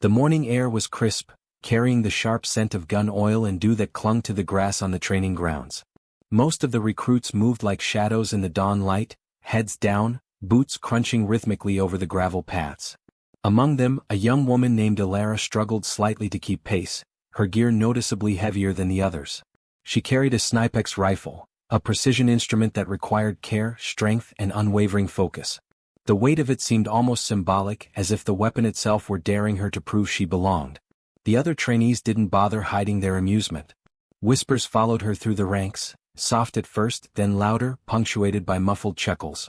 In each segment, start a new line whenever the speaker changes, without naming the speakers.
The morning air was crisp, carrying the sharp scent of gun oil and dew that clung to the grass on the training grounds. Most of the recruits moved like shadows in the dawn light, heads down, boots crunching rhythmically over the gravel paths. Among them, a young woman named Alara struggled slightly to keep pace, her gear noticeably heavier than the others. She carried a Snipex rifle, a precision instrument that required care, strength, and unwavering focus. The weight of it seemed almost symbolic, as if the weapon itself were daring her to prove she belonged. The other trainees didn't bother hiding their amusement. Whispers followed her through the ranks, soft at first, then louder, punctuated by muffled chuckles.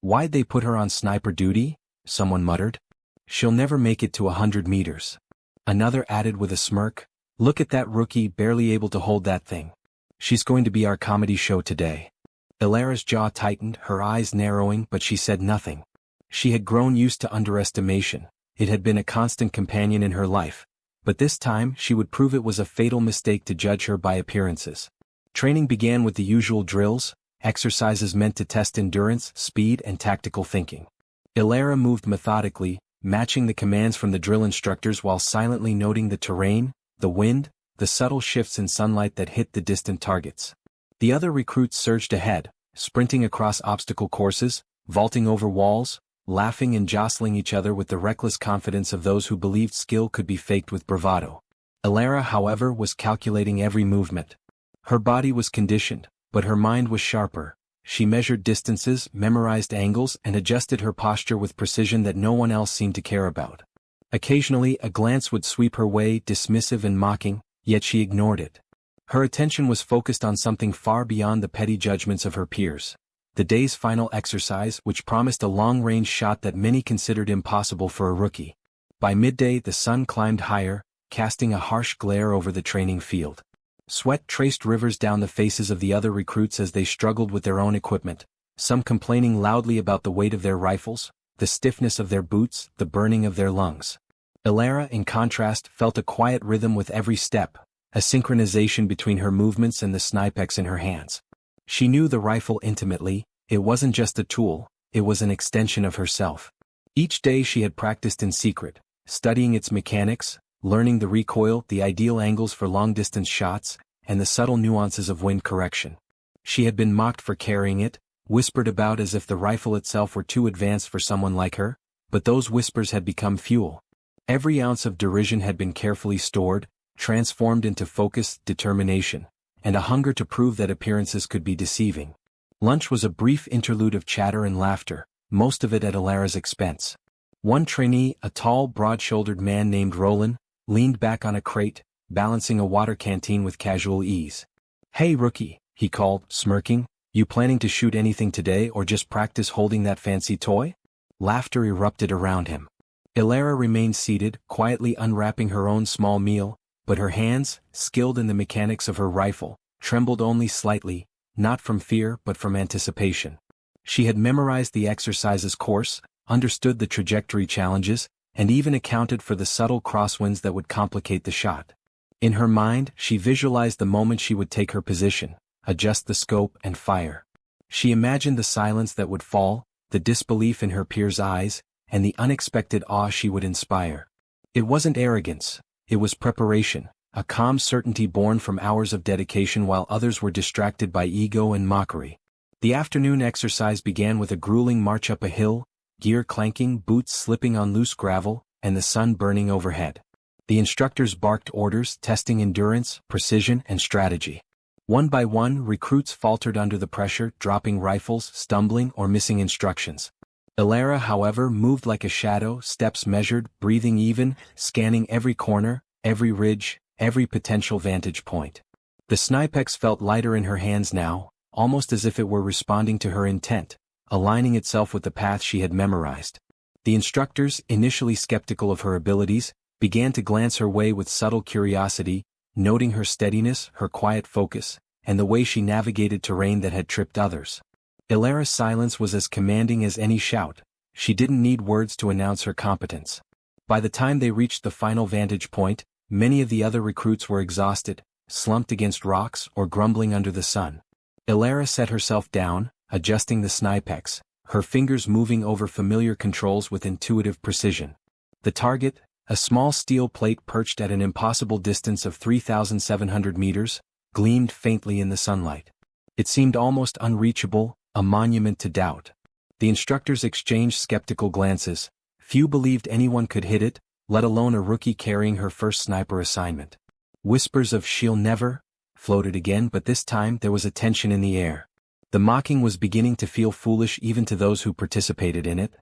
"Why'd they put her on sniper duty?" someone muttered. "She'll never make it to 100 meters. Another added with a smirk, "Look at that rookie barely able to hold that thing. She's going to be our comedy show today." Alara's jaw tightened, her eyes narrowing, but she said nothing. She had grown used to underestimation. It had been a constant companion in her life, but this time she would prove it was a fatal mistake to judge her by appearances. Training began with the usual drills, exercises meant to test endurance, speed, and tactical thinking. Alara moved methodically, matching the commands from the drill instructors while silently noting the terrain, the wind, the subtle shifts in sunlight that hit the distant targets. The other recruits surged ahead, sprinting across obstacle courses, vaulting over walls, laughing and jostling each other with the reckless confidence of those who believed skill could be faked with bravado. Alara, however, was calculating every movement. Her body was conditioned, but her mind was sharper. She measured distances, memorized angles, and adjusted her posture with precision that no one else seemed to care about. Occasionally, a glance would sweep her way, dismissive and mocking, yet she ignored it. Her attention was focused on something far beyond the petty judgments of her peers. The day's final exercise, which promised a long-range shot that many considered impossible for a rookie. By midday, the sun climbed higher, casting a harsh glare over the training field. Sweat traced rivers down the faces of the other recruits as they struggled with their own equipment, some complaining loudly about the weight of their rifles, the stiffness of their boots, the burning of their lungs. Alara, in contrast, felt a quiet rhythm with every step, a synchronization between her movements and the Snipex in her hands. She knew the rifle intimately. It wasn't just a tool, it was an extension of herself. Each day she had practiced in secret, studying its mechanics, learning the recoil, the ideal angles for long-distance shots, and the subtle nuances of wind correction. She had been mocked for carrying it, whispered about as if the rifle itself were too advanced for someone like her, but those whispers had become fuel. Every ounce of derision had been carefully stored, transformed into focus, determination, and a hunger to prove that appearances could be deceiving. Lunch was a brief interlude of chatter and laughter, most of it at Alara's expense. One trainee, a tall, broad-shouldered man named Roland, leaned back on a crate, balancing a water canteen with casual ease. "Hey rookie," he called, smirking, "you planning to shoot anything today or just practice holding that fancy toy?" Laughter erupted around him. Alara remained seated, quietly unwrapping her own small meal, but her hands, skilled in the mechanics of her rifle, trembled only slightly, not from fear but from anticipation. She had memorized the exercise's course, understood the trajectory challenges, and even accounted for the subtle crosswinds that would complicate the shot. In her mind, she visualized the moment she would take her position, adjust the scope, and fire. She imagined the silence that would fall, the disbelief in her peers' eyes, and the unexpected awe she would inspire. It wasn't arrogance. It was preparation, a calm certainty born from hours of dedication while others were distracted by ego and mockery. The afternoon exercise began with a grueling march up a hill, gear clanking, boots slipping on loose gravel, and the sun burning overhead. The instructors barked orders, testing endurance, precision, and strategy. One by one, recruits faltered under the pressure, dropping rifles, stumbling, or missing instructions. Alara, however, moved like a shadow, steps measured, breathing even, scanning every corner, every ridge, every potential vantage point. The Snipex felt lighter in her hands now, almost as if it were responding to her intent, aligning itself with the path she had memorized. The instructors, initially skeptical of her abilities, began to glance her way with subtle curiosity, noting her steadiness, her quiet focus, and the way she navigated terrain that had tripped others. Alara's silence was as commanding as any shout. She didn't need words to announce her competence. By the time they reached the final vantage point, many of the other recruits were exhausted, slumped against rocks, or grumbling under the sun. Alara set herself down, adjusting the Snipex, her fingers moving over familiar controls with intuitive precision. The target, A small steel plate perched at an impossible distance of 3,700 meters, gleamed faintly in the sunlight. It seemed almost unreachable, a monument to doubt. The instructors exchanged skeptical glances. Few believed anyone could hit it, let alone a rookie carrying her first sniper assignment. Whispers of "she'll never" floated again, but this time there was a tension in the air. The mocking was beginning to feel foolish even to those who participated in it.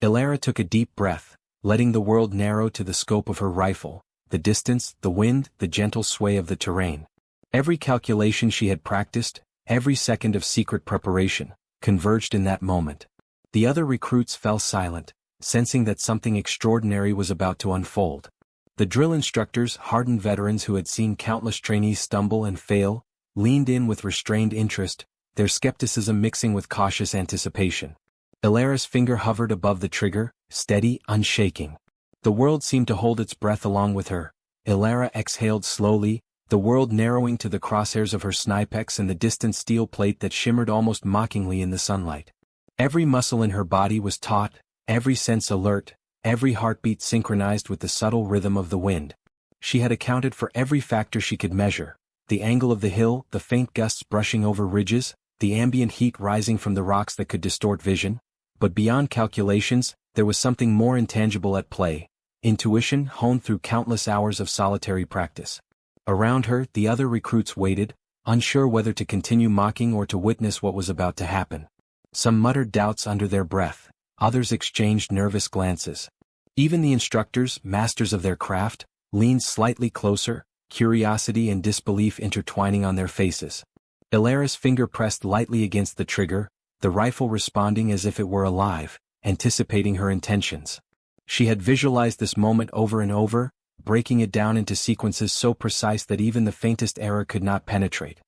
Ilara took a deep breath, letting the world narrow to the scope of her rifle, the distance, the wind, the gentle sway of the terrain. Every calculation she had practiced, every second of secret preparation, converged in that moment. The other recruits fell silent, sensing that something extraordinary was about to unfold. The drill instructors, hardened veterans who had seen countless trainees stumble and fail, leaned in with restrained interest, their skepticism mixing with cautious anticipation. Ilara's finger hovered above the trigger, steady, unshaking. The world seemed to hold its breath along with her. Ilara exhaled slowly, the world narrowing to the crosshairs of her Snipex and the distant steel plate that shimmered almost mockingly in the sunlight. Every muscle in her body was taut, every sense alert, every heartbeat synchronized with the subtle rhythm of the wind. She had accounted for every factor she could measure: the angle of the hill, the faint gusts brushing over ridges, the ambient heat rising from the rocks that could distort vision. But beyond calculations, there was something more intangible at play: intuition honed through countless hours of solitary practice. Around her, the other recruits waited, unsure whether to continue mocking or to witness what was about to happen. Some muttered doubts under their breath, others exchanged nervous glances. Even the instructors, masters of their craft, leaned slightly closer, curiosity and disbelief intertwining on their faces. Ilara's finger pressed lightly against the trigger, the rifle responding as if it were alive, anticipating her intentions. She had visualized this moment over and over, breaking it down into sequences so precise that even the faintest error could not penetrate.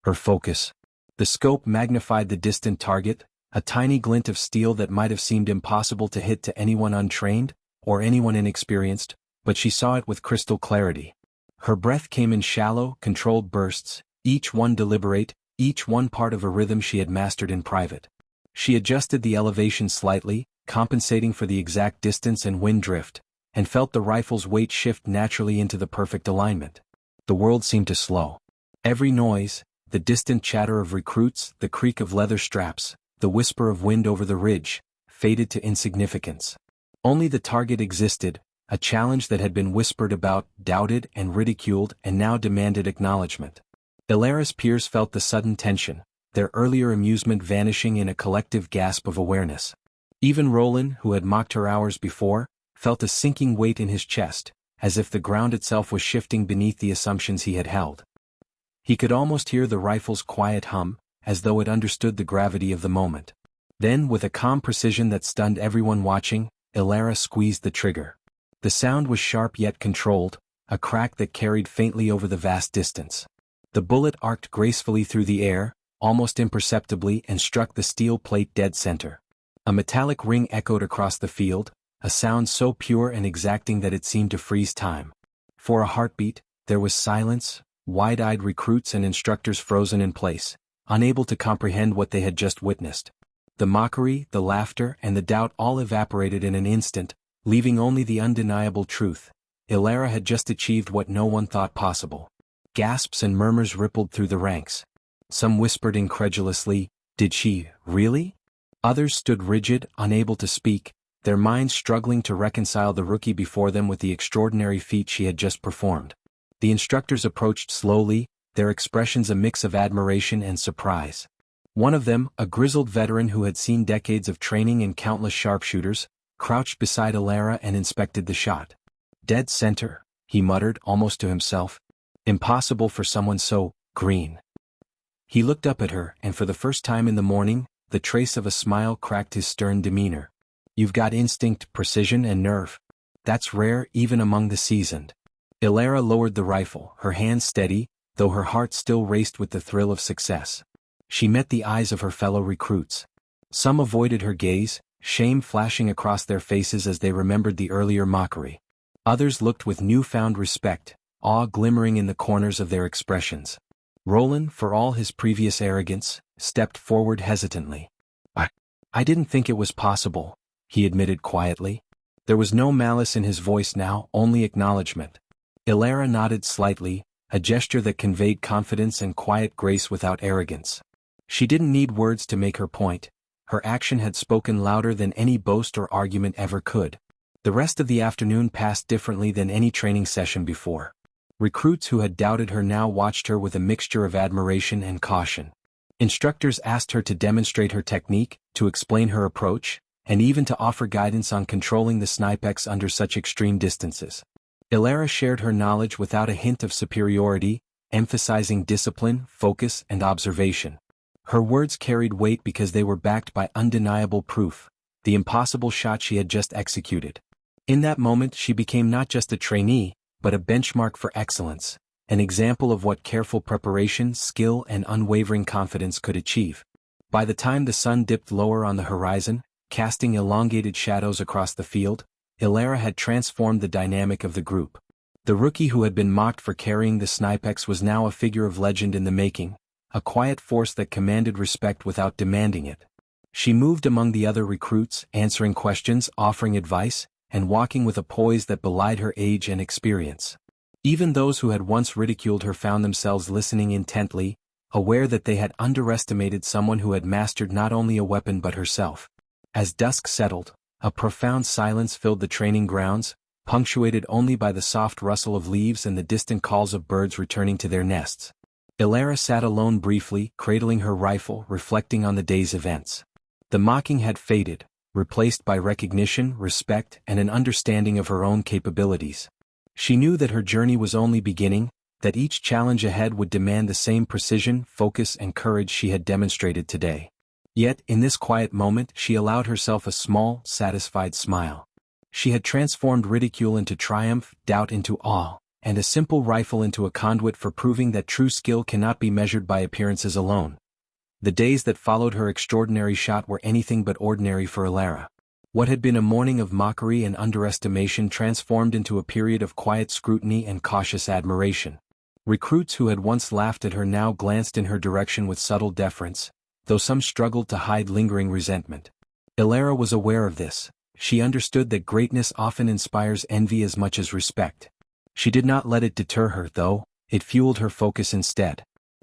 Her focus. The scope magnified the distant target, a tiny glint of steel that might have seemed impossible to hit to anyone untrained, or anyone inexperienced, but she saw it with crystal clarity. Her breath came in shallow, controlled bursts, each one deliberate, each one part of a rhythm she had mastered in private. She adjusted the elevation slightly, compensating for the exact distance and wind drift, and felt the rifle's weight shift naturally into the perfect alignment. The world seemed to slow. Every noise, the distant chatter of recruits, the creak of leather straps, the whisper of wind over the ridge, faded to insignificance. Only the target existed, a challenge that had been whispered about, doubted and ridiculed, and now demanded acknowledgement. Ilara's peers felt the sudden tension, their earlier amusement vanishing in a collective gasp of awareness. Even Roland, who had mocked her hours before, felt a sinking weight in his chest, as if the ground itself was shifting beneath the assumptions he had held. He could almost hear the rifle's quiet hum, as though it understood the gravity of the moment. Then, with a calm precision that stunned everyone watching, Ilara squeezed the trigger. The sound was sharp yet controlled, a crack that carried faintly over the vast distance. The bullet arced gracefully through the air, almost imperceptibly, and struck the steel plate dead center. A metallic ring echoed across the field, a sound so pure and exacting that it seemed to freeze time. For a heartbeat, there was silence, wide-eyed recruits and instructors frozen in place, unable to comprehend what they had just witnessed. The mockery, the laughter, and the doubt all evaporated in an instant, leaving only the undeniable truth. Ilara had just achieved what no one thought possible. Gasps and murmurs rippled through the ranks. Some whispered incredulously, "Did she, really?" Others stood rigid, unable to speak, their minds struggling to reconcile the rookie before them with the extraordinary feat she had just performed. The instructors approached slowly, their expressions a mix of admiration and surprise. One of them, a grizzled veteran who had seen decades of training and countless sharpshooters, crouched beside Ilara and inspected the shot. "Dead center," he muttered almost to himself. "Impossible for someone so green." He looked up at her, and for the first time in the morning, the trace of a smile cracked his stern demeanor. "You've got instinct, precision, and nerve. That's rare even among the seasoned." Ilara lowered the rifle, her hands steady, though her heart still raced with the thrill of success. She met the eyes of her fellow recruits. Some avoided her gaze, shame flashing across their faces as they remembered the earlier mockery. Others looked with newfound respect, awe glimmering in the corners of their expressions. Roland, for all his previous arrogance, stepped forward hesitantly. I didn't think it was possible," he admitted quietly. There was no malice in his voice now, only acknowledgement. Ilara nodded slightly, a gesture that conveyed confidence and quiet grace without arrogance. She didn't need words to make her point. Her action had spoken louder than any boast or argument ever could. The rest of the afternoon passed differently than any training session before. Recruits who had doubted her now watched her with a mixture of admiration and caution. Instructors asked her to demonstrate her technique, to explain her approach, and even to offer guidance on controlling the Snipex under such extreme distances. Ilara shared her knowledge without a hint of superiority, emphasizing discipline, focus, and observation. Her words carried weight because they were backed by undeniable proof, the impossible shot she had just executed. In that moment she became not just a trainee, but a benchmark for excellence, an example of what careful preparation, skill, and unwavering confidence could achieve. By the time the sun dipped lower on the horizon, casting elongated shadows across the field, Ilara had transformed the dynamic of the group. The rookie who had been mocked for carrying the Snipex was now a figure of legend in the making, a quiet force that commanded respect without demanding it. She moved among the other recruits, answering questions, offering advice, and walking with a poise that belied her age and experience. Even those who had once ridiculed her found themselves listening intently, aware that they had underestimated someone who had mastered not only a weapon but herself. As dusk settled, a profound silence filled the training grounds, punctuated only by the soft rustle of leaves and the distant calls of birds returning to their nests. Ilara sat alone briefly, cradling her rifle, reflecting on the day's events. The mocking had faded, replaced by recognition, respect, and an understanding of her own capabilities. She knew that her journey was only beginning, that each challenge ahead would demand the same precision, focus, and courage she had demonstrated today. Yet, in this quiet moment, she allowed herself a small, satisfied smile. She had transformed ridicule into triumph, doubt into awe, and a simple rifle into a conduit for proving that true skill cannot be measured by appearances alone. The days that followed her extraordinary shot were anything but ordinary for Ilara. What had been a morning of mockery and underestimation transformed into a period of quiet scrutiny and cautious admiration. Recruits who had once laughed at her now glanced in her direction with subtle deference, though some struggled to hide lingering resentment. Ilara was aware of this. She understood that greatness often inspires envy as much as respect. She did not let it deter her, though, it fueled her focus instead.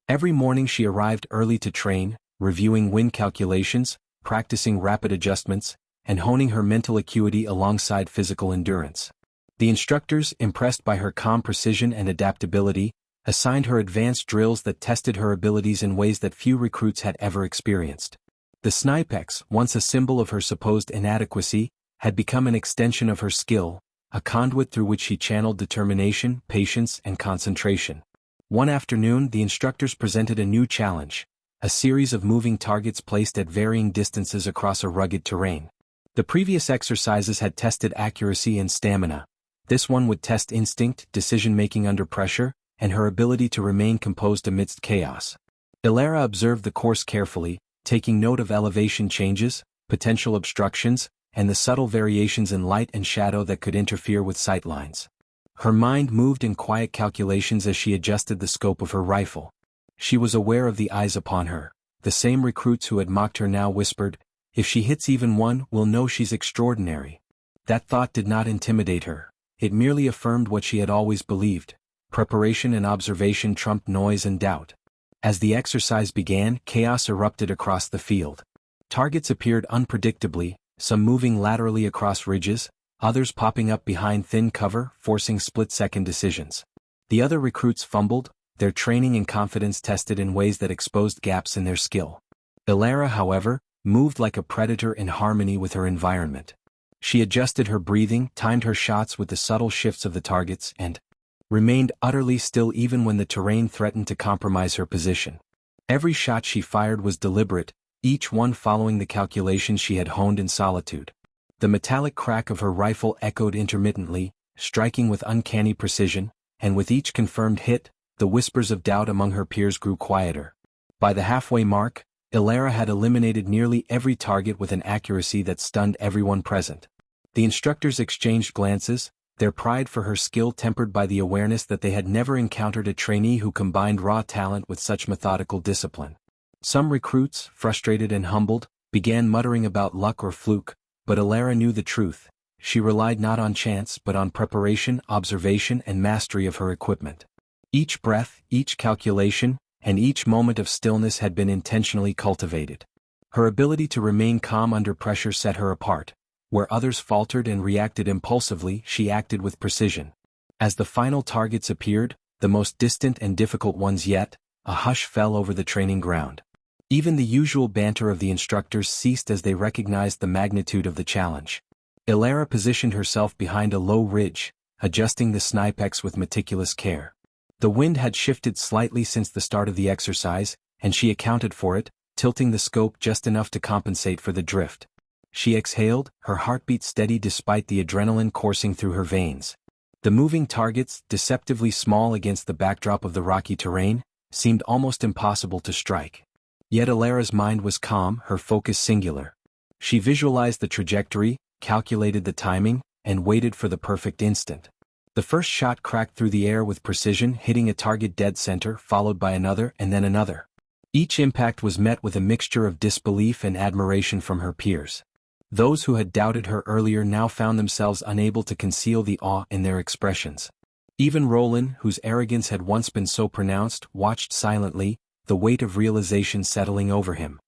Every morning she arrived early to train, reviewing wind calculations, practicing rapid adjustments, and honing her mental acuity alongside physical endurance. The instructors, impressed by her calm precision and adaptability, assigned her advanced drills that tested her abilities in ways that few recruits had ever experienced. The Snipex, once a symbol of her supposed inadequacy, had become an extension of her skill, a conduit through which she channeled determination, patience, and concentration. One afternoon, the instructors presented a new challenge, a series of moving targets placed at varying distances across a rugged terrain. The previous exercises had tested accuracy and stamina. This one would test instinct, decision-making under pressure, and her ability to remain composed amidst chaos. Ilara observed the course carefully, taking note of elevation changes, potential obstructions, and the subtle variations in light and shadow that could interfere with sightlines. Her mind moved in quiet calculations as she adjusted the scope of her rifle. She was aware of the eyes upon her. The same recruits who had mocked her now whispered, "If she hits even one, we'll know she's extraordinary." That thought did not intimidate her. It merely affirmed what she had always believed. Preparation and observation trumped noise and doubt. As the exercise began, chaos erupted across the field. Targets appeared unpredictably, some moving laterally across ridges, others popping up behind thin cover, forcing split-second decisions. The other recruits fumbled, their training and confidence tested in ways that exposed gaps in their skill. Ilara, however, moved like a predator in harmony with her environment. She adjusted her breathing, timed her shots with the subtle shifts of the targets, and remained utterly still even when the terrain threatened to compromise her position. Every shot she fired was deliberate, each one following the calculations she had honed in solitude. The metallic crack of her rifle echoed intermittently, striking with uncanny precision, and with each confirmed hit, the whispers of doubt among her peers grew quieter. By the halfway mark, Ilara had eliminated nearly every target with an accuracy that stunned everyone present. The instructors exchanged glances, their pride for her skill tempered by the awareness that they had never encountered a trainee who combined raw talent with such methodical discipline. Some recruits, frustrated and humbled, began muttering about luck or fluke, but Ilara knew the truth. she relied not on chance but on preparation, observation, and mastery of her equipment. Each breath, each calculation, and each moment of stillness had been intentionally cultivated. Her ability to remain calm under pressure set her apart. Where others faltered and reacted impulsively, she acted with precision. As the final targets appeared, the most distant and difficult ones yet, a hush fell over the training ground. Even the usual banter of the instructors ceased as they recognized the magnitude of the challenge. Ilara positioned herself behind a low ridge, adjusting the Snipex with meticulous care. The wind had shifted slightly since the start of the exercise, and she accounted for it, tilting the scope just enough to compensate for the drift. She exhaled, her heartbeat steady despite the adrenaline coursing through her veins. The moving targets, deceptively small against the backdrop of the rocky terrain, seemed almost impossible to strike. Yet Ilara's mind was calm, her focus singular. She visualized the trajectory, calculated the timing, and waited for the perfect instant. The first shot cracked through the air with precision, hitting a target dead center, followed by another and then another. Each impact was met with a mixture of disbelief and admiration from her peers. Those who had doubted her earlier now found themselves unable to conceal the awe in their expressions. Even Roland, whose arrogance had once been so pronounced, watched silently, the weight of realization settling over him.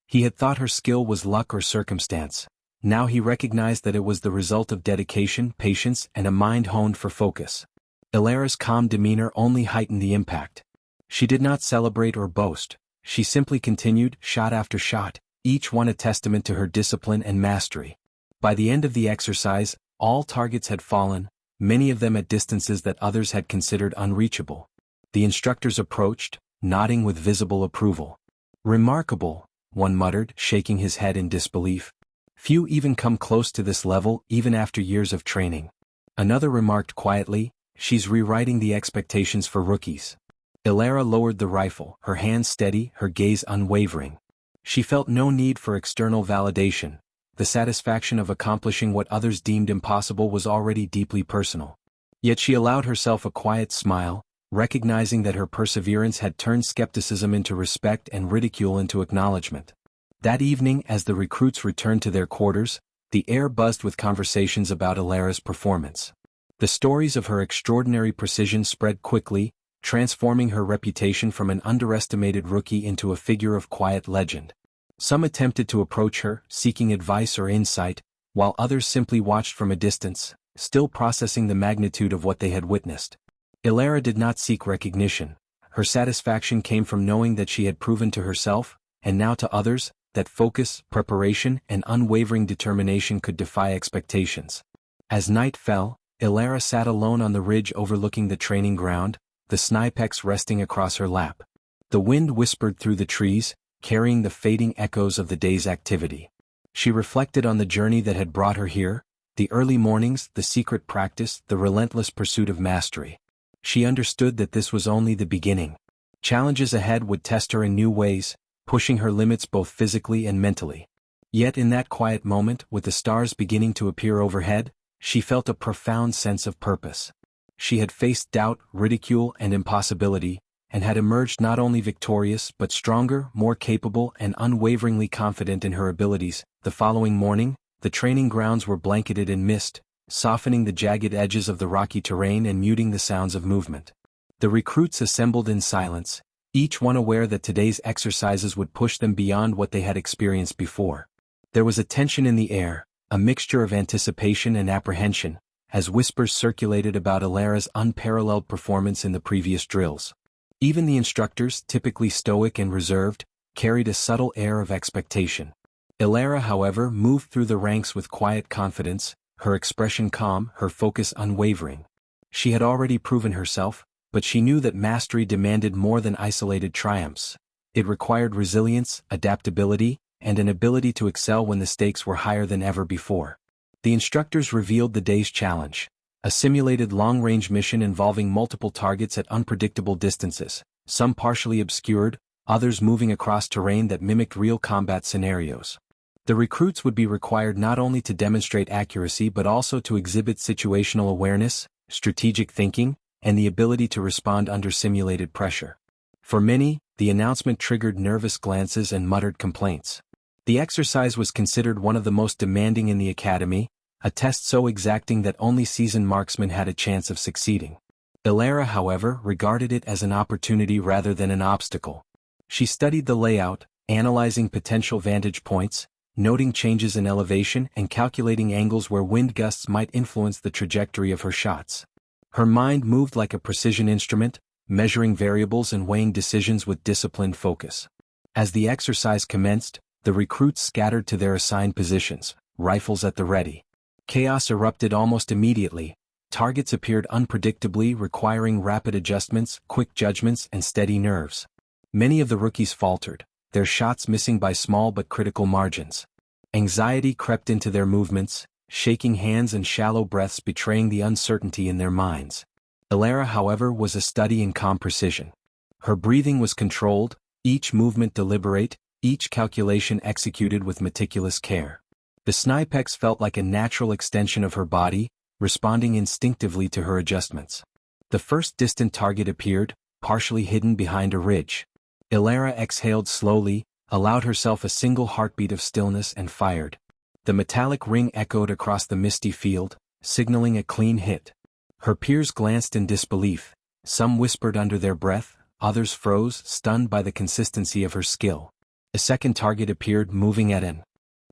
He had thought her skill was luck or circumstance. Now he recognized that it was the result of dedication, patience, and a mind honed for focus. Ilara's calm demeanor only heightened the impact. She did not celebrate or boast. She simply continued, shot after shot, each one a testament to her discipline and mastery. By the end of the exercise, all targets had fallen, many of them at distances that others had considered unreachable. The instructors approached, nodding with visible approval. "Remarkable," one muttered, shaking his head in disbelief. "Few even come close to this level, even after years of training." Another remarked quietly, "She's rewriting the expectations for rookies." Ilara lowered the rifle, her hands steady, her gaze unwavering. She felt no need for external validation. The satisfaction of accomplishing what others deemed impossible was already deeply personal. Yet she allowed herself a quiet smile, recognizing that her perseverance had turned skepticism into respect and ridicule into acknowledgement. That evening, as the recruits returned to their quarters, the air buzzed with conversations about Ilara's performance. The stories of her extraordinary precision spread quickly, transforming her reputation from an underestimated rookie into a figure of quiet legend. Some attempted to approach her, seeking advice or insight, while others simply watched from a distance, still processing the magnitude of what they had witnessed. Ilara did not seek recognition. Her satisfaction came from knowing that she had proven to herself, and now to others, that focus, preparation, and unwavering determination could defy expectations. As night fell, Ilara sat alone on the ridge overlooking the training ground, the Snipex resting across her lap. The wind whispered through the trees, carrying the fading echoes of the day's activity. She reflected on the journey that had brought her here, the early mornings, the secret practice, the relentless pursuit of mastery. She understood that this was only the beginning. Challenges ahead would test her in new ways, pushing her limits both physically and mentally. Yet in that quiet moment, with the stars beginning to appear overhead, she felt a profound sense of purpose. She had faced doubt, ridicule, and impossibility, and had emerged not only victorious but stronger, more capable, and unwaveringly confident in her abilities. The following morning, the training grounds were blanketed in mist, softening the jagged edges of the rocky terrain and muting the sounds of movement. The recruits assembled in silence, each one aware that today's exercises would push them beyond what they had experienced before. There was a tension in the air, a mixture of anticipation and apprehension, as whispers circulated about Ilara's unparalleled performance in the previous drills. Even the instructors, typically stoic and reserved, carried a subtle air of expectation. Ilara, however, moved through the ranks with quiet confidence, her expression calm, her focus unwavering. She had already proven herself, but she knew that mastery demanded more than isolated triumphs. It required resilience, adaptability, and an ability to excel when the stakes were higher than ever before. The instructors revealed the day's challenge, a simulated long-range mission involving multiple targets at unpredictable distances, some partially obscured, others moving across terrain that mimicked real combat scenarios. The recruits would be required not only to demonstrate accuracy but also to exhibit situational awareness, strategic thinking, and the ability to respond under simulated pressure. For many, the announcement triggered nervous glances and muttered complaints. The exercise was considered one of the most demanding in the academy, a test so exacting that only seasoned marksmen had a chance of succeeding. Ilara, however, regarded it as an opportunity rather than an obstacle. She studied the layout, analyzing potential vantage points, noting changes in elevation and calculating angles where wind gusts might influence the trajectory of her shots. Her mind moved like a precision instrument, measuring variables and weighing decisions with disciplined focus. As the exercise commenced, the recruits scattered to their assigned positions, rifles at the ready. Chaos erupted almost immediately. Targets appeared unpredictably, requiring rapid adjustments, quick judgments, and steady nerves. Many of the rookies faltered, their shots missing by small but critical margins. Anxiety crept into their movements, shaking hands and shallow breaths betraying the uncertainty in their minds. Ilara, however, was a study in calm precision. Her breathing was controlled, each movement deliberate, each calculation executed with meticulous care. The Snipex felt like a natural extension of her body, responding instinctively to her adjustments. The first distant target appeared, partially hidden behind a ridge. Ilara exhaled slowly, allowed herself a single heartbeat of stillness and fired. The metallic ring echoed across the misty field, signaling a clean hit. Her peers glanced in disbelief. Some whispered under their breath, others froze, stunned by the consistency of her skill. A second target appeared, moving at an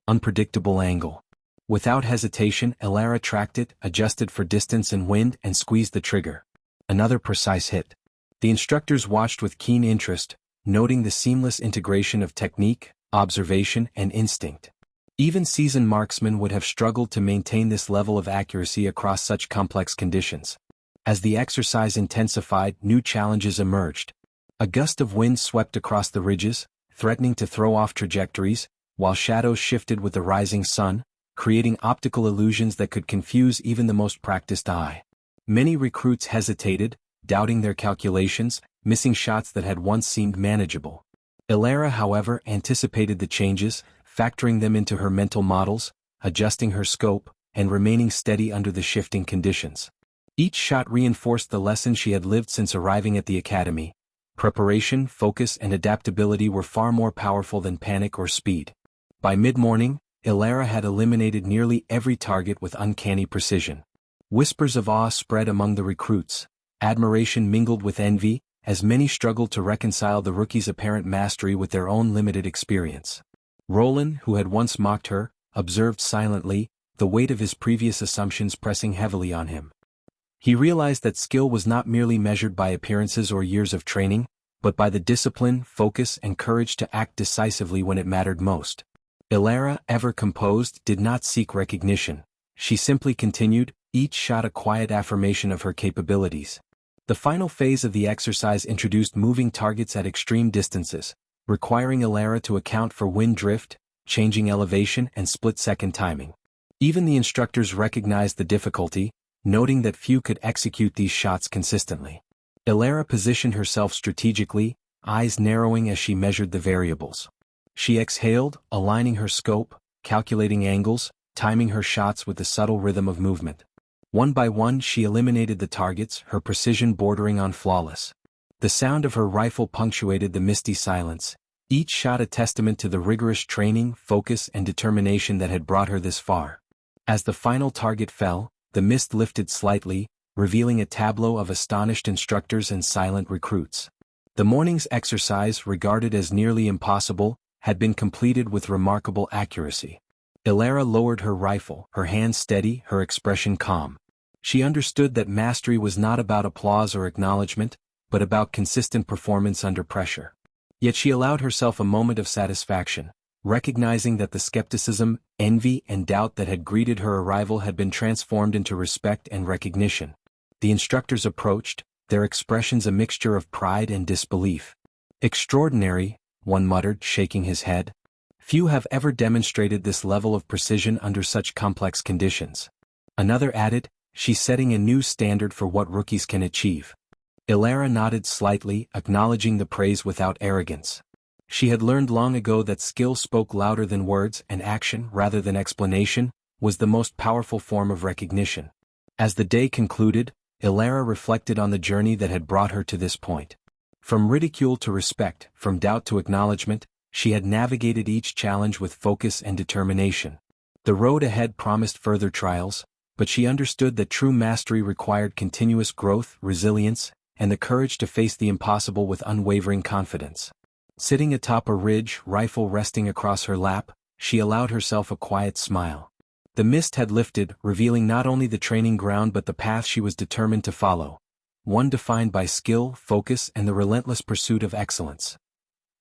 unpredictable angle. Without hesitation, Ilara tracked it, adjusted for distance and wind, and squeezed the trigger. Another precise hit. The instructors watched with keen interest, noting the seamless integration of technique, observation, and instinct. Even seasoned marksmen would have struggled to maintain this level of accuracy across such complex conditions. As the exercise intensified, new challenges emerged. A gust of wind swept across the ridges, threatening to throw off trajectories, while shadows shifted with the rising sun, creating optical illusions that could confuse even the most practiced eye. Many recruits hesitated, doubting their calculations, missing shots that had once seemed manageable. Ilara, however, anticipated the changes, factoring them into her mental models, adjusting her scope, and remaining steady under the shifting conditions. Each shot reinforced the lesson she had lived since arriving at the academy. Preparation, focus, and adaptability were far more powerful than panic or speed. By mid-morning, Ilara had eliminated nearly every target with uncanny precision. Whispers of awe spread among the recruits. Admiration mingled with envy, as many struggled to reconcile the rookie's apparent mastery with their own limited experience. Roland, who had once mocked her, observed silently, the weight of his previous assumptions pressing heavily on him. He realized that skill was not merely measured by appearances or years of training, but by the discipline, focus, and courage to act decisively when it mattered most. Ilara, ever composed, did not seek recognition. She simply continued, each shot a quiet affirmation of her capabilities. The final phase of the exercise introduced moving targets at extreme distances, requiring Ilara to account for wind drift, changing elevation, and split-second timing. Even the instructors recognized the difficulty, noting that few could execute these shots consistently. Ilara positioned herself strategically, eyes narrowing as she measured the variables. She exhaled, aligning her scope, calculating angles, timing her shots with the subtle rhythm of movement. One by one she eliminated the targets, her precision bordering on flawless. The sound of her rifle punctuated the misty silence, each shot a testament to the rigorous training, focus, and determination that had brought her this far. As the final target fell, the mist lifted slightly, revealing a tableau of astonished instructors and silent recruits. The morning's exercise, regarded as nearly impossible, had been completed with remarkable accuracy. Ilara lowered her rifle, her hand steady, her expression calm. She understood that mastery was not about applause or acknowledgement, but about consistent performance under pressure. Yet she allowed herself a moment of satisfaction, recognizing that the skepticism, envy, and doubt that had greeted her arrival had been transformed into respect and recognition. The instructors approached, their expressions a mixture of pride and disbelief. "Extraordinary," one muttered, shaking his head. "Few have ever demonstrated this level of precision under such complex conditions." Another added, "She's setting a new standard for what rookies can achieve." Ilara nodded slightly, acknowledging the praise without arrogance. She had learned long ago that skill spoke louder than words, and action, rather than explanation, was the most powerful form of recognition. As the day concluded, Ilara reflected on the journey that had brought her to this point. From ridicule to respect, from doubt to acknowledgement, she had navigated each challenge with focus and determination. The road ahead promised further trials, but she understood that true mastery required continuous growth, resilience, and the courage to face the impossible with unwavering confidence. Sitting atop a ridge, rifle resting across her lap, she allowed herself a quiet smile. The mist had lifted, revealing not only the training ground but the path she was determined to follow, one defined by skill, focus, and the relentless pursuit of excellence.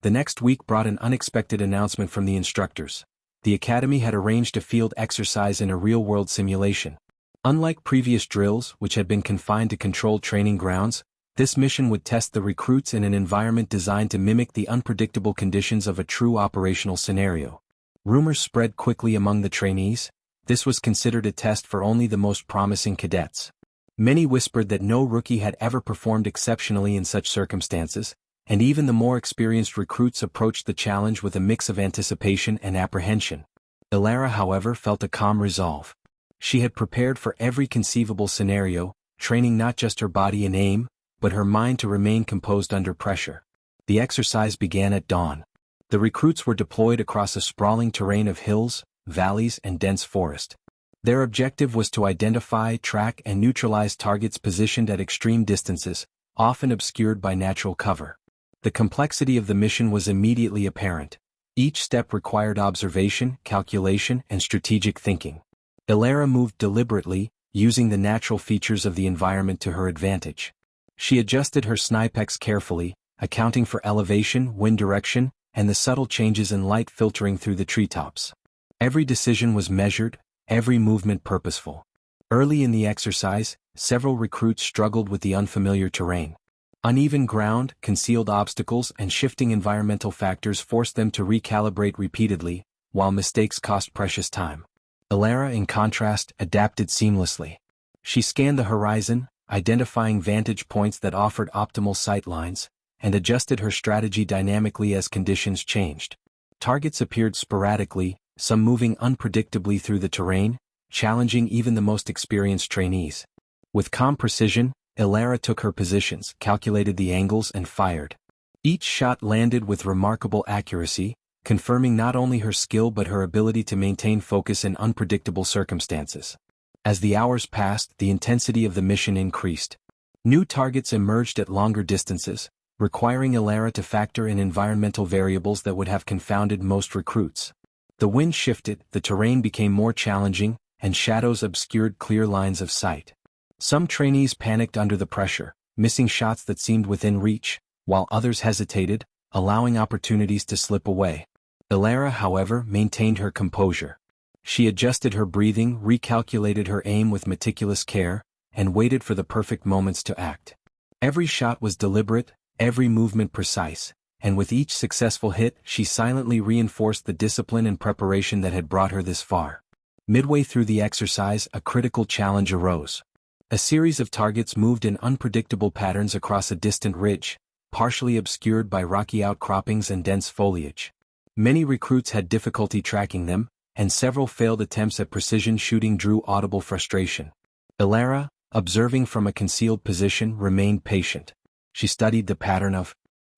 The next week brought an unexpected announcement from the instructors. The academy had arranged a field exercise in a real-world simulation. Unlike previous drills, which had been confined to controlled training grounds, this mission would test the recruits in an environment designed to mimic the unpredictable conditions of a true operational scenario. Rumors spread quickly among the trainees. This was considered a test for only the most promising cadets. Many whispered that no rookie had ever performed exceptionally in such circumstances, and even the more experienced recruits approached the challenge with a mix of anticipation and apprehension. Elara, however, felt a calm resolve. She had prepared for every conceivable scenario, training not just her body and aim, but her mind to remain composed under pressure. The exercise began at dawn. The recruits were deployed across a sprawling terrain of hills, valleys, and dense forest. Their objective was to identify, track, and neutralize targets positioned at extreme distances, often obscured by natural cover. The complexity of the mission was immediately apparent. Each step required observation, calculation, and strategic thinking. Elara moved deliberately, using the natural features of the environment to her advantage. She adjusted her Snipex carefully, accounting for elevation, wind direction, and the subtle changes in light filtering through the treetops. Every decision was measured, every movement purposeful. Early in the exercise, several recruits struggled with the unfamiliar terrain. Uneven ground, concealed obstacles, and shifting environmental factors forced them to recalibrate repeatedly, while mistakes cost precious time. Elara, in contrast, adapted seamlessly. She scanned the horizon, identifying vantage points that offered optimal sight lines, and adjusted her strategy dynamically as conditions changed. Targets appeared sporadically, some moving unpredictably through the terrain, challenging even the most experienced trainees. With calm precision, Elara took her positions, calculated the angles, and fired. Each shot landed with remarkable accuracy, confirming not only her skill but her ability to maintain focus in unpredictable circumstances. As the hours passed, the intensity of the mission increased. New targets emerged at longer distances, requiring Elara to factor in environmental variables that would have confounded most recruits. The wind shifted, the terrain became more challenging, and shadows obscured clear lines of sight. Some trainees panicked under the pressure, missing shots that seemed within reach, while others hesitated, allowing opportunities to slip away. Elara, however, maintained her composure. She adjusted her breathing, recalculated her aim with meticulous care, and waited for the perfect moments to act. Every shot was deliberate, every movement precise, and with each successful hit she silently reinforced the discipline and preparation that had brought her this far. Midway through the exercise, a critical challenge arose. A series of targets moved in unpredictable patterns across a distant ridge, partially obscured by rocky outcroppings and dense foliage. Many recruits had difficulty tracking them, and several failed attempts at precision shooting drew audible frustration. Elara, observing from a concealed position, remained patient. She studied the pattern of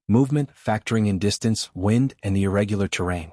movement, factoring in distance, wind, and the irregular terrain.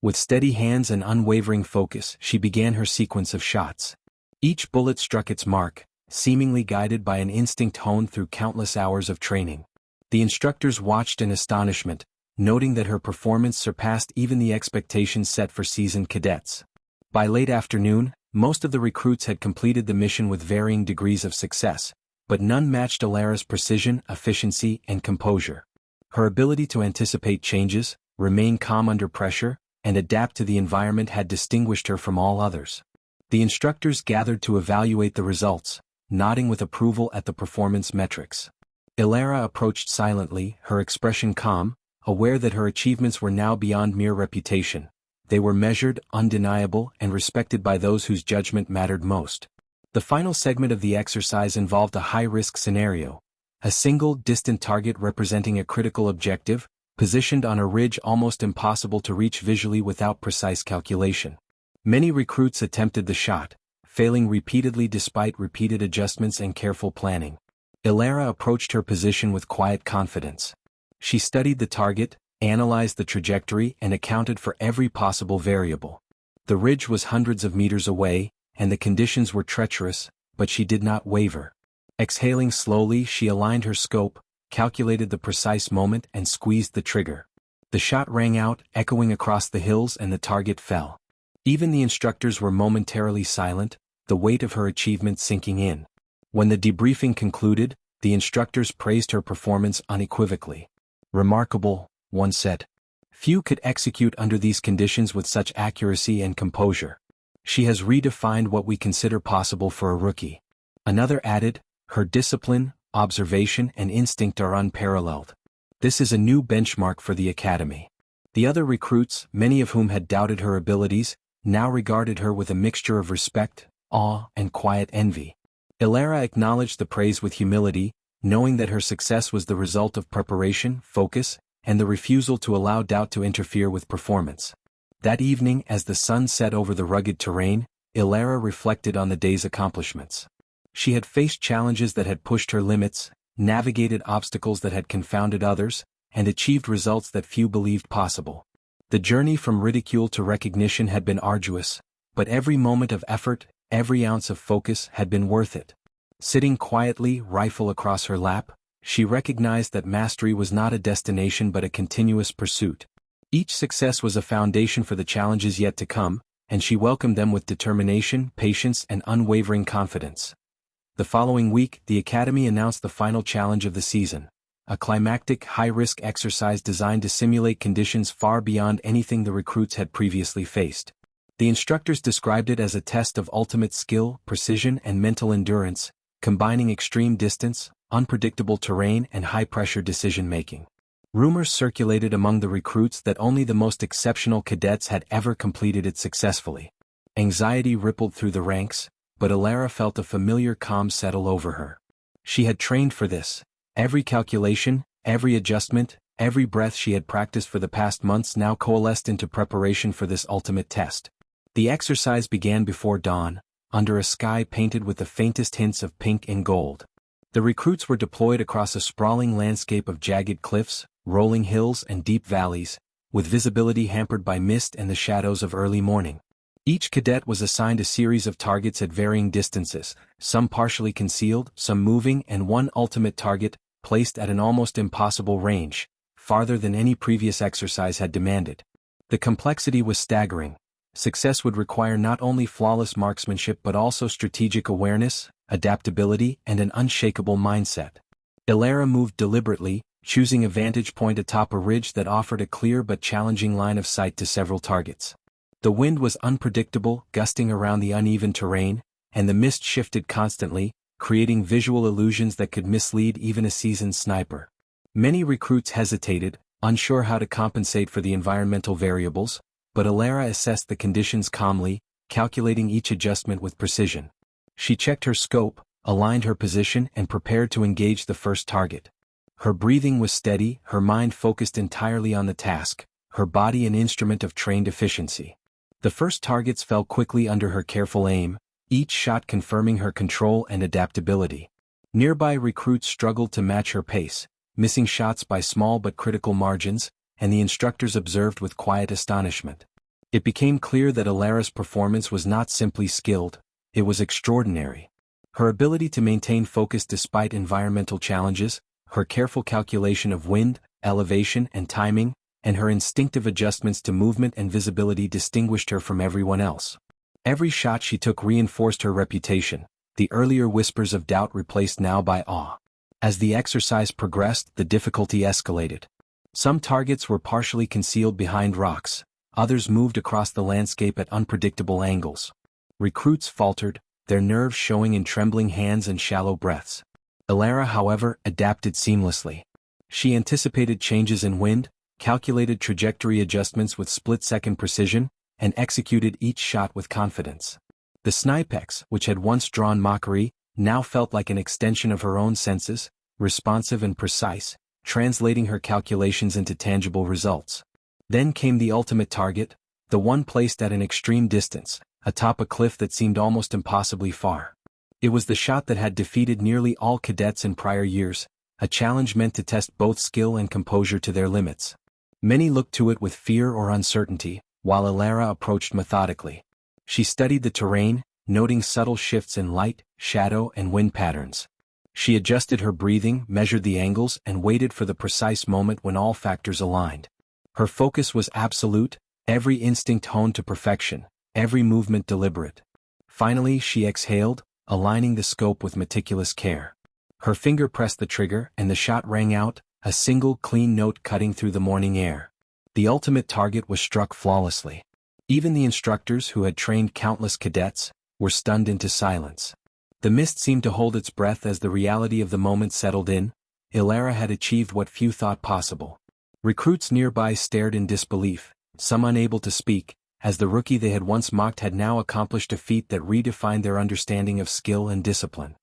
With steady hands and unwavering focus, she began her sequence of shots. Each bullet struck its mark, seemingly guided by an instinct honed through countless hours of training. The instructors watched in astonishment, noting that her performance surpassed even the expectations set for seasoned cadets. By late afternoon, most of the recruits had completed the mission with varying degrees of success, but none matched Elara's precision, efficiency, and composure. Her ability to anticipate changes, remain calm under pressure, and adapt to the environment had distinguished her from all others. The instructors gathered to evaluate the results, nodding with approval at the performance metrics. Elara approached silently, her expression calm, aware that her achievements were now beyond mere reputation. They were measured, undeniable, and respected by those whose judgment mattered most. The final segment of the exercise involved a high-risk scenario. A single, distant target representing a critical objective, positioned on a ridge almost impossible to reach visually without precise calculation. Many recruits attempted the shot, failing repeatedly despite repeated adjustments and careful planning. Elara approached her position with quiet confidence. She studied the target, analyzed the trajectory, and accounted for every possible variable. The ridge was hundreds of meters away, and the conditions were treacherous, but she did not waver. Exhaling slowly, she aligned her scope, calculated the precise moment and squeezed the trigger. The shot rang out, echoing across the hills, and the target fell. Even the instructors were momentarily silent, the weight of her achievement sinking in. When the debriefing concluded, the instructors praised her performance unequivocally. "Remarkable," one said. "Few could execute under these conditions with such accuracy and composure. She has redefined what we consider possible for a rookie." Another added, "Her discipline, observation, and instinct are unparalleled. This is a new benchmark for the academy." The other recruits, many of whom had doubted her abilities, now regarded her with a mixture of respect, awe, and quiet envy. Ilara acknowledged the praise with humility, knowing that her success was the result of preparation, focus, and the refusal to allow doubt to interfere with performance. That evening, as the sun set over the rugged terrain, Ilara reflected on the day's accomplishments. She had faced challenges that had pushed her limits, navigated obstacles that had confounded others, and achieved results that few believed possible. The journey from ridicule to recognition had been arduous, but every moment of effort, every ounce of focus had been worth it. Sitting quietly, rifle across her lap, she recognized that mastery was not a destination but a continuous pursuit. Each success was a foundation for the challenges yet to come, and she welcomed them with determination, patience, and unwavering confidence. The following week, the Academy announced the final challenge of the season, a climactic, high-risk exercise designed to simulate conditions far beyond anything the recruits had previously faced. The instructors described it as a test of ultimate skill, precision, and mental endurance, combining extreme distance, unpredictable terrain, and high-pressure decision-making. Rumors circulated among the recruits that only the most exceptional cadets had ever completed it successfully. Anxiety rippled through the ranks, but Ilara felt a familiar calm settle over her. She had trained for this. Every calculation, every adjustment, every breath she had practiced for the past months now coalesced into preparation for this ultimate test. The exercise began before dawn, under a sky painted with the faintest hints of pink and gold. The recruits were deployed across a sprawling landscape of jagged cliffs, rolling hills, and deep valleys, with visibility hampered by mist and the shadows of early morning. Each cadet was assigned a series of targets at varying distances, some partially concealed, some moving, and one ultimate target, placed at an almost impossible range, farther than any previous exercise had demanded. The complexity was staggering. Success would require not only flawless marksmanship but also strategic awareness, adaptability, and an unshakable mindset. Ilara moved deliberately, choosing a vantage point atop a ridge that offered a clear but challenging line of sight to several targets. The wind was unpredictable, gusting around the uneven terrain, and the mist shifted constantly, creating visual illusions that could mislead even a seasoned sniper. Many recruits hesitated, unsure how to compensate for the environmental variables, but Ilara assessed the conditions calmly, calculating each adjustment with precision. She checked her scope, aligned her position, and prepared to engage the first target. Her breathing was steady, her mind focused entirely on the task, her body an instrument of trained efficiency. The first targets fell quickly under her careful aim, each shot confirming her control and adaptability. Nearby recruits struggled to match her pace, missing shots by small but critical margins, and the instructors observed with quiet astonishment. It became clear that Ilara's performance was not simply skilled, it was extraordinary. Her ability to maintain focus despite environmental challenges, her careful calculation of wind, elevation, and timing, and her instinctive adjustments to movement and visibility distinguished her from everyone else. Every shot she took reinforced her reputation, the earlier whispers of doubt replaced now by awe. As the exercise progressed, the difficulty escalated. Some targets were partially concealed behind rocks, others moved across the landscape at unpredictable angles. Recruits faltered, their nerves showing in trembling hands and shallow breaths. Ilara, however, adapted seamlessly. She anticipated changes in wind, calculated trajectory adjustments with split-second precision, and executed each shot with confidence. The Snipex, which had once drawn mockery, now felt like an extension of her own senses, responsive and precise, translating her calculations into tangible results. Then came the ultimate target, the one placed at an extreme distance, atop a cliff that seemed almost impossibly far. It was the shot that had defeated nearly all cadets in prior years, a challenge meant to test both skill and composure to their limits. Many looked to it with fear or uncertainty, while Ilara approached methodically. She studied the terrain, noting subtle shifts in light, shadow, and wind patterns. She adjusted her breathing, measured the angles, and waited for the precise moment when all factors aligned. Her focus was absolute, every instinct honed to perfection, every movement deliberate. Finally, she exhaled, aligning the scope with meticulous care. Her finger pressed the trigger, and the shot rang out, a single clean note cutting through the morning air. The ultimate target was struck flawlessly. Even the instructors, who had trained countless cadets, were stunned into silence. The mist seemed to hold its breath as the reality of the moment settled in. Ilara had achieved what few thought possible. Recruits nearby stared in disbelief, some unable to speak, as the rookie they had once mocked had now accomplished a feat that redefined their understanding of skill and discipline.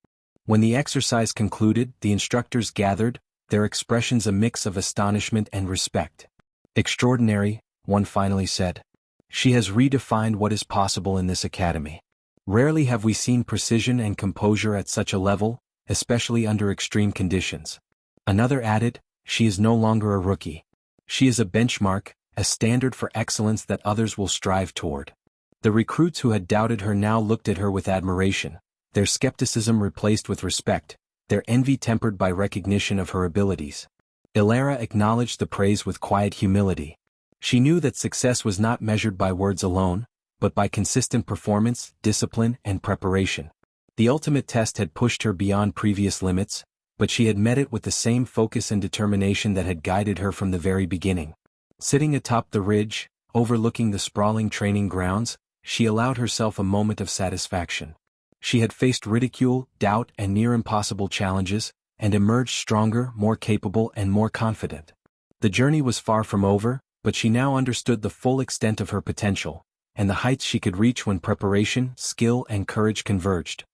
When the exercise concluded, the instructors gathered, their expressions a mix of astonishment and respect. "Extraordinary," one finally said. "She has redefined what is possible in this academy. Rarely have we seen precision and composure at such a level, especially under extreme conditions." Another added, "She is no longer a rookie. She is a benchmark, a standard for excellence that others will strive toward." The recruits who had doubted her now looked at her with admiration, their skepticism replaced with respect, their envy tempered by recognition of her abilities. Ilara acknowledged the praise with quiet humility. She knew that success was not measured by words alone, but by consistent performance, discipline, and preparation. The ultimate test had pushed her beyond previous limits, but she had met it with the same focus and determination that had guided her from the very beginning. Sitting atop the ridge, overlooking the sprawling training grounds, she allowed herself a moment of satisfaction. She had faced ridicule, doubt, and near-impossible challenges, and emerged stronger, more capable, and more confident. The journey was far from over, but she now understood the full extent of her potential, and the heights she could reach when preparation, skill, and courage converged.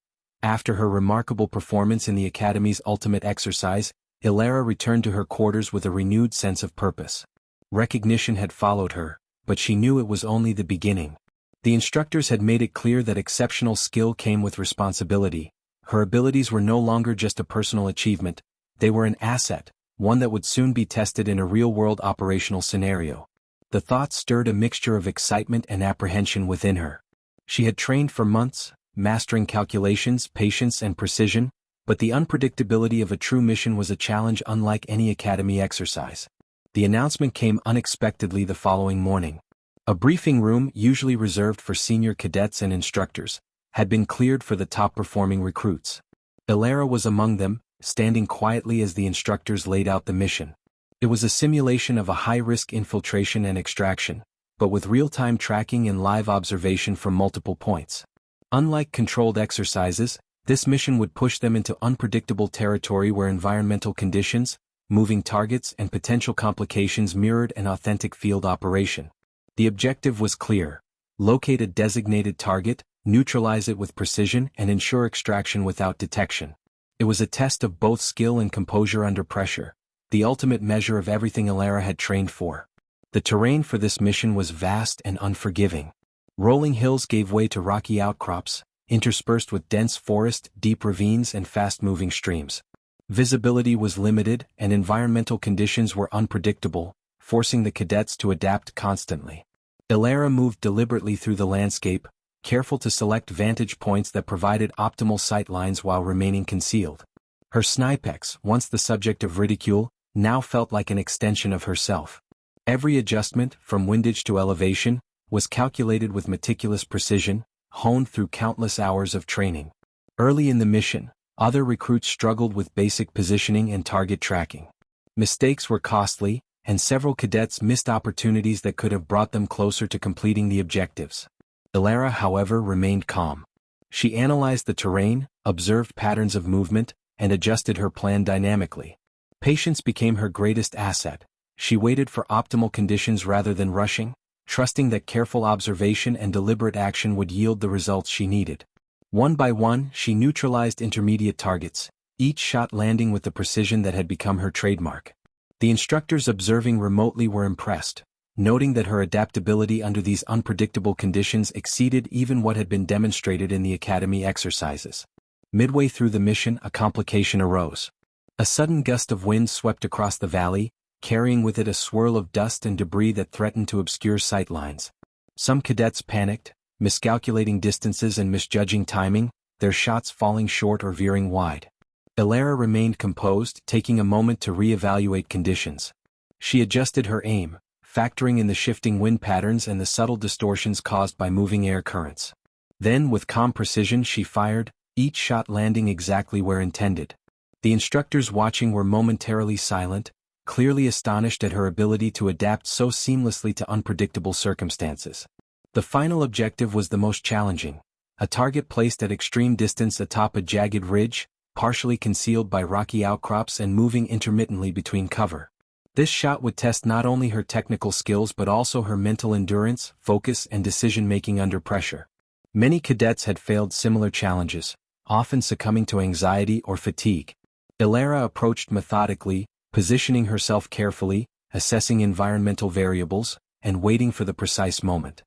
After her remarkable performance in the Academy's ultimate exercise, Ilara returned to her quarters with a renewed sense of purpose. Recognition had followed her, but she knew it was only the beginning. The instructors had made it clear that exceptional skill came with responsibility. Her abilities were no longer just a personal achievement, they were an asset, one that would soon be tested in a real-world operational scenario. The thought stirred a mixture of excitement and apprehension within her. She had trained for months, mastering calculations, patience, and precision, but the unpredictability of a true mission was a challenge unlike any academy exercise. The announcement came unexpectedly the following morning. A briefing room, usually reserved for senior cadets and instructors, had been cleared for the top-performing recruits. Ilara was among them, standing quietly as the instructors laid out the mission. It was a simulation of a high-risk infiltration and extraction, but with real-time tracking and live observation from multiple points. Unlike controlled exercises, this mission would push them into unpredictable territory where environmental conditions, moving targets, and potential complications mirrored an authentic field operation. The objective was clear: locate a designated target, neutralize it with precision, and ensure extraction without detection. It was a test of both skill and composure under pressure, the ultimate measure of everything Ilara had trained for. The terrain for this mission was vast and unforgiving. Rolling hills gave way to rocky outcrops, interspersed with dense forest, deep ravines, and fast-moving streams. Visibility was limited, and environmental conditions were unpredictable, forcing the cadets to adapt constantly. Ilara moved deliberately through the landscape, careful to select vantage points that provided optimal sight lines while remaining concealed. Her Snipex, once the subject of ridicule, now felt like an extension of herself. Every adjustment, from windage to elevation, was calculated with meticulous precision, honed through countless hours of training. Early in the mission, other recruits struggled with basic positioning and target tracking. Mistakes were costly, and several cadets missed opportunities that could have brought them closer to completing the objectives. Ilara, however, remained calm. She analyzed the terrain, observed patterns of movement, and adjusted her plan dynamically. Patience became her greatest asset. She waited for optimal conditions rather than rushing, trusting that careful observation and deliberate action would yield the results she needed. One by one, she neutralized intermediate targets, each shot landing with the precision that had become her trademark. The instructors observing remotely were impressed, noting that her adaptability under these unpredictable conditions exceeded even what had been demonstrated in the academy exercises. Midway through the mission, a complication arose. A sudden gust of wind swept across the valley, carrying with it a swirl of dust and debris that threatened to obscure sight lines. Some cadets panicked, miscalculating distances and misjudging timing, their shots falling short or veering wide. Ilara remained composed, taking a moment to re-evaluate conditions. She adjusted her aim, factoring in the shifting wind patterns and the subtle distortions caused by moving air currents. Then, with calm precision, she fired, each shot landing exactly where intended. The instructors watching were momentarily silent, clearly astonished at her ability to adapt so seamlessly to unpredictable circumstances. The final objective was the most challenging, a target placed at extreme distance atop a jagged ridge, partially concealed by rocky outcrops and moving intermittently between cover. This shot would test not only her technical skills but also her mental endurance, focus, and decision-making under pressure. Many cadets had failed similar challenges, often succumbing to anxiety or fatigue. Ilara approached methodically, positioning herself carefully, assessing environmental variables, and waiting for the precise moment.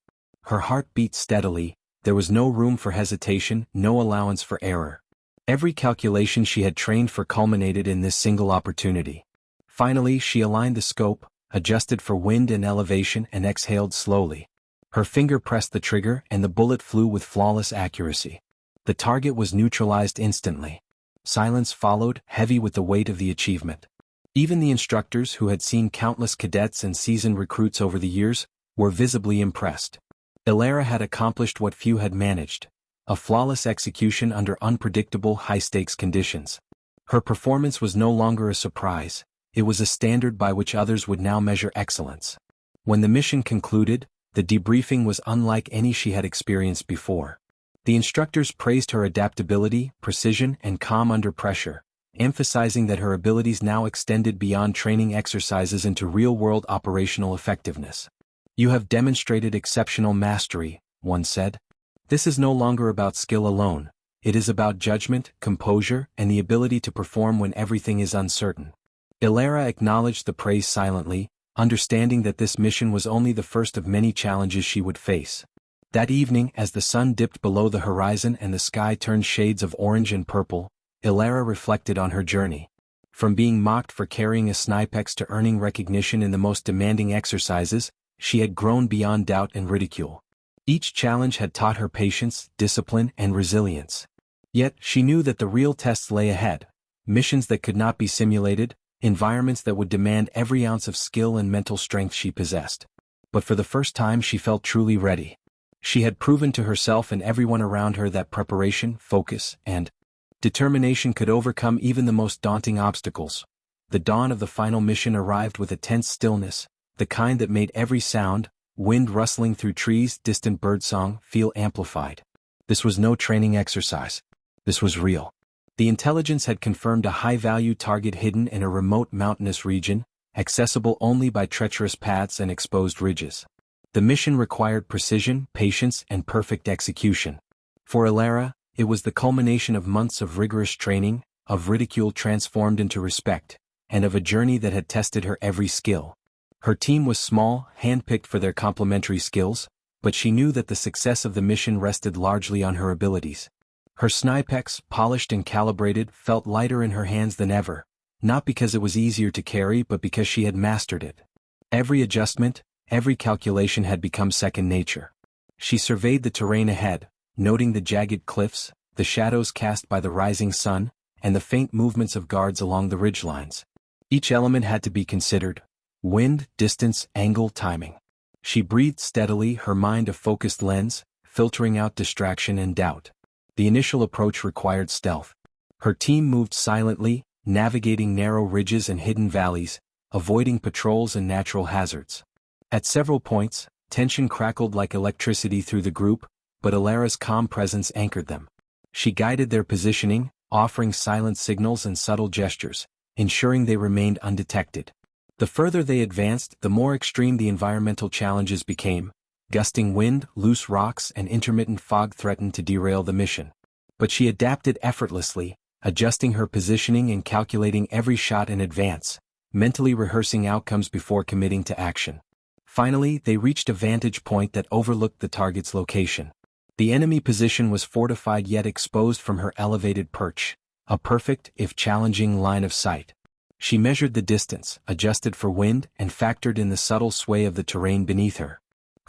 Her heart beat steadily, there was no room for hesitation, no allowance for error. Every calculation she had trained for culminated in this single opportunity. Finally, she aligned the scope, adjusted for wind and elevation, and exhaled slowly. Her finger pressed the trigger and the bullet flew with flawless accuracy. The target was neutralized instantly. Silence followed, heavy with the weight of the achievement. Even the instructors, who had seen countless cadets and seasoned recruits over the years, were visibly impressed. Ilara had accomplished what few had managed: a flawless execution under unpredictable, high-stakes conditions. Her performance was no longer a surprise, it was a standard by which others would now measure excellence. When the mission concluded, the debriefing was unlike any she had experienced before. The instructors praised her adaptability, precision, and calm under pressure, emphasizing that her abilities now extended beyond training exercises into real-world operational effectiveness. "You have demonstrated exceptional mastery," one said. "This is no longer about skill alone, it is about judgment, composure, and the ability to perform when everything is uncertain." Ilara acknowledged the praise silently, understanding that this mission was only the first of many challenges she would face. That evening, as the sun dipped below the horizon and the sky turned shades of orange and purple, Ilara reflected on her journey. From being mocked for carrying a Snipex to earning recognition in the most demanding exercises, she had grown beyond doubt and ridicule. Each challenge had taught her patience, discipline, and resilience. Yet, she knew that the real tests lay ahead: missions that could not be simulated, environments that would demand every ounce of skill and mental strength she possessed. But for the first time she felt truly ready. She had proven to herself and everyone around her that preparation, focus, and determination could overcome even the most daunting obstacles. The dawn of the final mission arrived with a tense stillness, the kind that made every sound, wind rustling through trees, distant birdsong, feel amplified. This was no training exercise. This was real. The intelligence had confirmed a high-value target hidden in a remote mountainous region, accessible only by treacherous paths and exposed ridges. The mission required precision, patience, and perfect execution. For Ilara, it was the culmination of months of rigorous training, of ridicule transformed into respect, and of a journey that had tested her every skill. Her team was small, handpicked for their complementary skills, but she knew that the success of the mission rested largely on her abilities. Her Snipex, polished and calibrated, felt lighter in her hands than ever, not because it was easier to carry but because she had mastered it. Every adjustment, every calculation had become second nature. She surveyed the terrain ahead, noting the jagged cliffs, the shadows cast by the rising sun, and the faint movements of guards along the ridgelines. Each element had to be considered: wind, distance, angle, timing. She breathed steadily, her mind a focused lens, filtering out distraction and doubt. The initial approach required stealth. Her team moved silently, navigating narrow ridges and hidden valleys, avoiding patrols and natural hazards. At several points, tension crackled like electricity through the group, but Ilara's calm presence anchored them. She guided their positioning, offering silent signals and subtle gestures, ensuring they remained undetected. The further they advanced, the more extreme the environmental challenges became. Gusting wind, loose rocks, and intermittent fog threatened to derail the mission. But she adapted effortlessly, adjusting her positioning and calculating every shot in advance, mentally rehearsing outcomes before committing to action. Finally, they reached a vantage point that overlooked the target's location. The enemy position was fortified yet exposed from her elevated perch, a perfect, if challenging, line of sight. She measured the distance, adjusted for wind, and factored in the subtle sway of the terrain beneath her.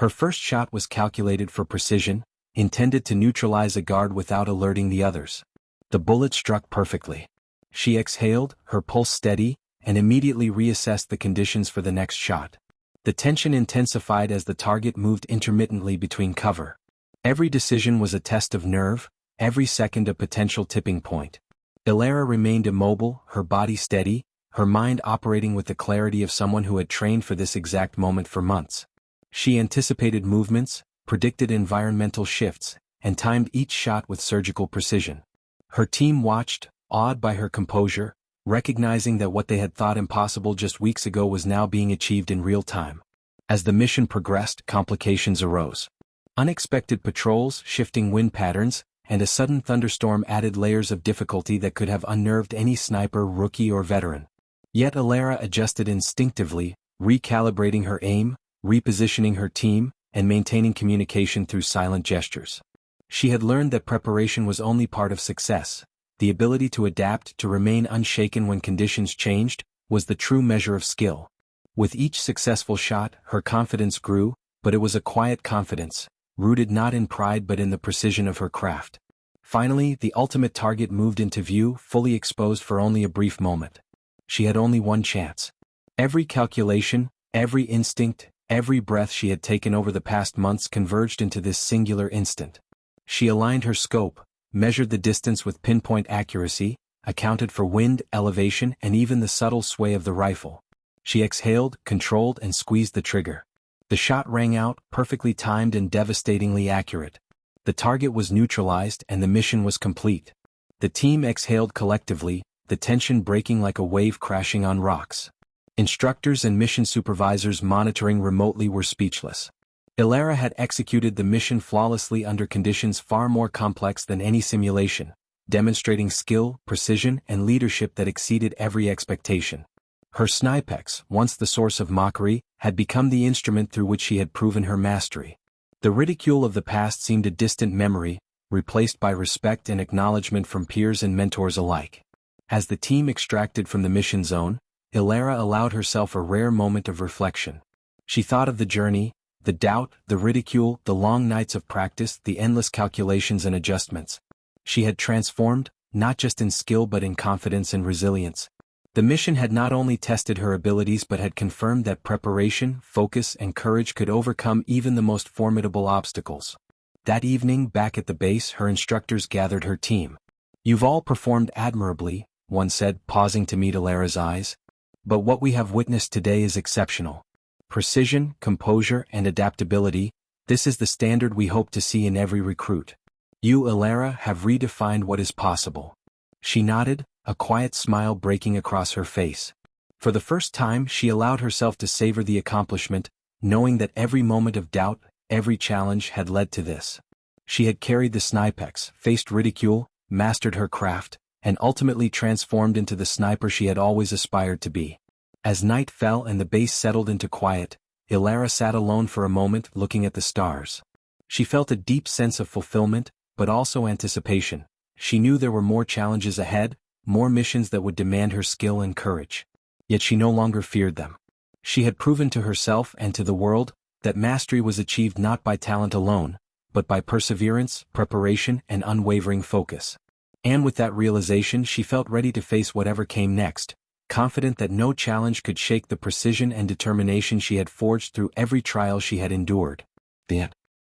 Her first shot was calculated for precision, intended to neutralize a guard without alerting the others. The bullet struck perfectly. She exhaled, her pulse steady, and immediately reassessed the conditions for the next shot. The tension intensified as the target moved intermittently between cover. Every decision was a test of nerve, every second a potential tipping point. Ilara remained immobile, her body steady, her mind operating with the clarity of someone who had trained for this exact moment for months. She anticipated movements, predicted environmental shifts, and timed each shot with surgical precision. Her team watched, awed by her composure, recognizing that what they had thought impossible just weeks ago was now being achieved in real time. As the mission progressed, complications arose. Unexpected patrols, shifting wind patterns, and a sudden thunderstorm added layers of difficulty that could have unnerved any sniper, rookie or veteran. Yet Ilara adjusted instinctively, recalibrating her aim, repositioning her team, and maintaining communication through silent gestures. She had learned that preparation was only part of success. The ability to adapt, to remain unshaken when conditions changed, was the true measure of skill. With each successful shot, her confidence grew, but it was a quiet confidence, rooted not in pride but in the precision of her craft. Finally, the ultimate target moved into view, fully exposed for only a brief moment. She had only one chance. Every calculation, every instinct, every breath she had taken over the past months converged into this singular instant. She aligned her scope, measured the distance with pinpoint accuracy, accounted for wind, elevation, and even the subtle sway of the rifle. She exhaled, controlled, and squeezed the trigger. The shot rang out, perfectly timed and devastatingly accurate. The target was neutralized and the mission was complete. The team exhaled collectively, the tension breaking like a wave crashing on rocks. Instructors and mission supervisors monitoring remotely were speechless. Ilara had executed the mission flawlessly under conditions far more complex than any simulation, demonstrating skill, precision, and leadership that exceeded every expectation. Her Snipex, once the source of mockery, had become the instrument through which she had proven her mastery. The ridicule of the past seemed a distant memory, replaced by respect and acknowledgement from peers and mentors alike. As the team extracted from the mission zone, Ilara allowed herself a rare moment of reflection. She thought of the journey, the doubt, the ridicule, the long nights of practice, the endless calculations and adjustments. She had transformed, not just in skill but in confidence and resilience. The mission had not only tested her abilities but had confirmed that preparation, focus, and courage could overcome even the most formidable obstacles. That evening, back at the base, her instructors gathered her team. "You've all performed admirably," one said, pausing to meet Ilara's eyes. "But what we have witnessed today is exceptional. Precision, composure, and adaptability, this is the standard we hope to see in every recruit. You, Ilara, have redefined what is possible." She nodded, a quiet smile breaking across her face. For the first time, she allowed herself to savor the accomplishment, knowing that every moment of doubt, every challenge had led to this. She had carried the Snipex, faced ridicule, mastered her craft, and ultimately transformed into the sniper she had always aspired to be. As night fell and the base settled into quiet, Ilara sat alone for a moment looking at the stars. She felt a deep sense of fulfillment, but also anticipation. She knew there were more challenges ahead, more missions that would demand her skill and courage. Yet she no longer feared them. She had proven to herself and to the world that mastery was achieved not by talent alone, but by perseverance, preparation, and unwavering focus. And with that realization, she felt ready to face whatever came next, confident that no challenge could shake the precision and determination she had forged through every trial she had endured. The end.